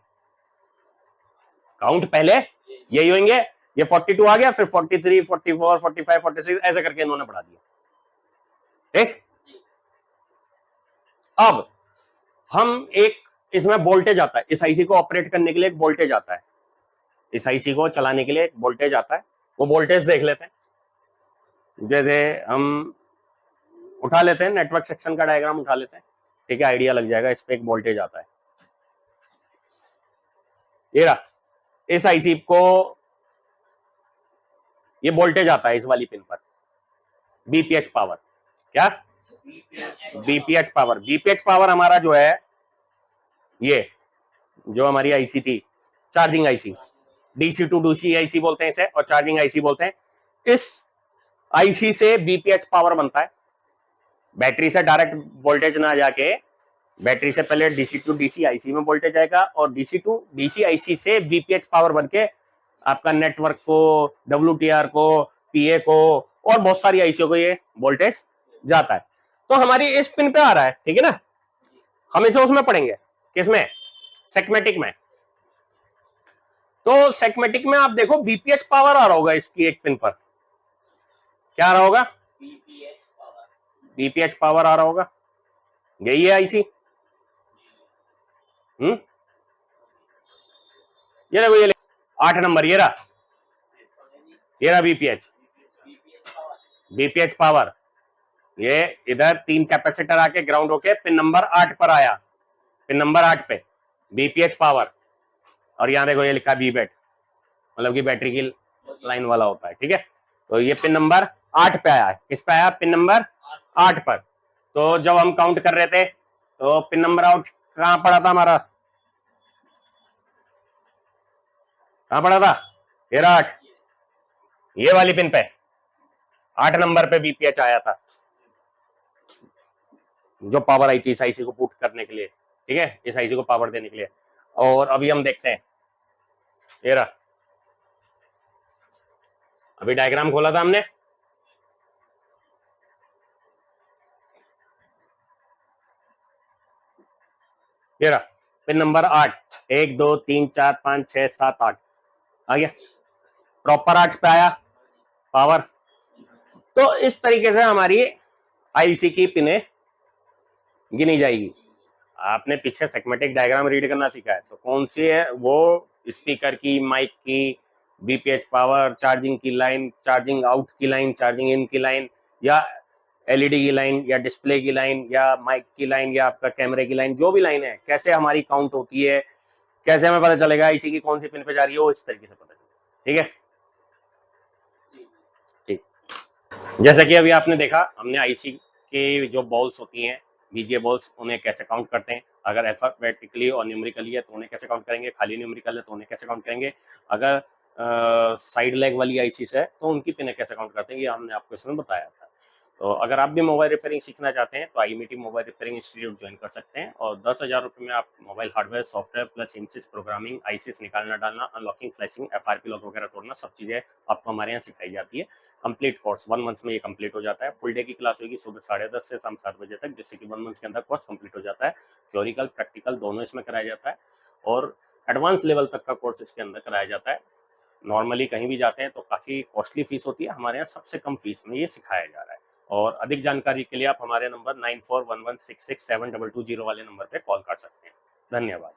काउंट पहले यही होंगे। ये 42 आ गया, फिर 43 44 45 46 ऐसे करके इन्होंने बढ़ा दिया, ठीक। अब हम एक इसमें वोल्टेज आता है, इस आईसी को ऑपरेट करने के लिए एक वोल्टेज आता है, इस आईसी को चलाने के लिए एक वोल्टेज आता है, वो वोल्टेज देख लेते हैं। जैसे हम उठा लेते हैं नेटवर्क सेक्शन का डायग्राम उठा लेते हैं, ठीक है, आइडिया लग जाएगा। इस पे एक वोल्टेज आता है, ये रहा, इस आईसी को ये वोल्टेज आता है इस वाली पिन पर, बीपीएच पावर, क्या बीपीएच पावर। बीपीएच पावर हमारा जो है, ये जो हमारी आईसी थी charging IC, DC to DC IC बोलते हैं इसे, और चार्जिंग आईसी बोलते हैं। इस आईसी से बीपीएच पावर बनता है, बैटरी से डायरेक्ट वोल्टेज ना जाके बैटरी से पहले डीसी टू डीसी आईसी में वोल्टेज आएगा, और डीसी टू डीसी आईसी से बीपीएच पावर बनके आपका नेटवर्क को, डब्ल्यूटीआर को, पीए को और बहुत सारी आईसीओ को ये वोल्टेज जाता है। तो हमारी इस पिन पे आ रहा है, ठीक है ना, हम इसे उसमें पढ़ेंगे, किसमें, सेगमेटिक में। तो सेगमेटिक में आप देखो बीपीएच पावर आ रहा होगा इसकी एक पिन पर, क्या आ रहा होगा, बीपीएच पावर आ रहा होगा, यही है आईसी। ये देखो, ये 8 नंबर, ये रहा बीपीएच पावर। ये इधर 3 कैपेसिटर आके ग्राउंड होके पिन नंबर 8 पर आया, पिन नंबर 8 पे बीपीएच पावर। और यहां देखो ये लिखा है बीबैट, मतलब कि बैटरी की लाइन वाला होता है, ठीक है। तो ये पिन नंबर 8 पे आया, किस पे आया, पिन नंबर 8 पर। तो जब हम काउंट कर रहे थे तो पिन नंबर आउट कहां पड़ा था हमारा, कहां पड़ा था, 8, ये वाली पिन पे 8 नंबर पे बीपीएच आया था, जो पावर आई थी इस आईसी को पुट करने के लिए, ठीक है, इस आईसी को पावर देने के लिए। और अभी हम देखते हैं, ये रहा, अभी डायग्राम खोला था हमने, ये रहा पिन नंबर 8, 1 2 3 4 5 6 7 8 आ गया, प्रॉपर 8 पे आया पावर। तो इस तरीके से हमारी आईसी की पिने गिनी जाएगी। आपने पीछे सेगमेटिक डायग्राम रीड करना सीखा है, तो कौन सी है वो, स्पीकर की, माइक की, बीपीएच पावर, चार्जिंग की लाइन, चार्जिंग आउट की लाइन, चार्जिंग इन की लाइन, या एलईडी की लाइन, या डिस्प्ले की लाइन, या माइक की लाइन, या आपका कैमरे की लाइन, जो भी लाइन है, कैसे हमारी काउंट होती है, कैसे हमें पता चलेगा इसी की कौन सी पिन पे जा रही है, वो इस तरीके से पता चलेगा, ठीक है। ठीक, जैसा कि अभी आपने देखा, हमने आईसी की जो बॉल्स होती हैं, बीजीए बॉल्स, उन्हें कैसे काउंट करते हैं, अगर अल्फाबेटिकली और न्यूमेरिकली है तो उन्हें कैसे काउंट करेंगे, खाली न्यूमेरिकल है तो उन्हें कैसे काउंट करेंगे, अगर साइड लेग वाली आईसी है तो उनकी पिन कैसे काउंट करते हैं, ये हमने आपको इसमें बताया था। तो अगर आप भी मोबाइल रिपेयरिंग सीखना चाहते हैं तो IMET mobile repairing institute join कर सकते हैं, और 10,000 रुपये में आप मोबाइल हार्डवेयर, सॉफ्टवेयर प्लस इनसिस प्रोग्रामिंग, आईसीस निकालना डालना, अनलॉकिंग, फ्लैशिंग, एफआरपी लॉक वगैरह तोड़ना, सब चीज़ें आपको हमारे यहाँ सिखाई जाती है। कंप्लीट कोर्स 1 मंथ में ये कंप्लीट हो जाता है। फुल डे की क्लास होगी सुबह 10:30 से शाम 7 बजे तक, जिससे कि 1 मंथ के अंदर कोर्स कंप्लीट हो जाता है। थ्योरिकल प्रैक्टिकल दोनों इसमें कराया जाता है, और एडवांस लेवल तक का कोर्स इसके अंदर कराया जाता है। नॉर्मली कहीं भी जाते हैं तो काफ़ी कॉस्टली फीस होती है, हमारे यहाँ सबसे कम फीस में ये सिखाया जा रहा है। और अधिक जानकारी के लिए आप हमारे नंबर 9411667220 वाले नंबर पे कॉल कर सकते हैं। धन्यवाद।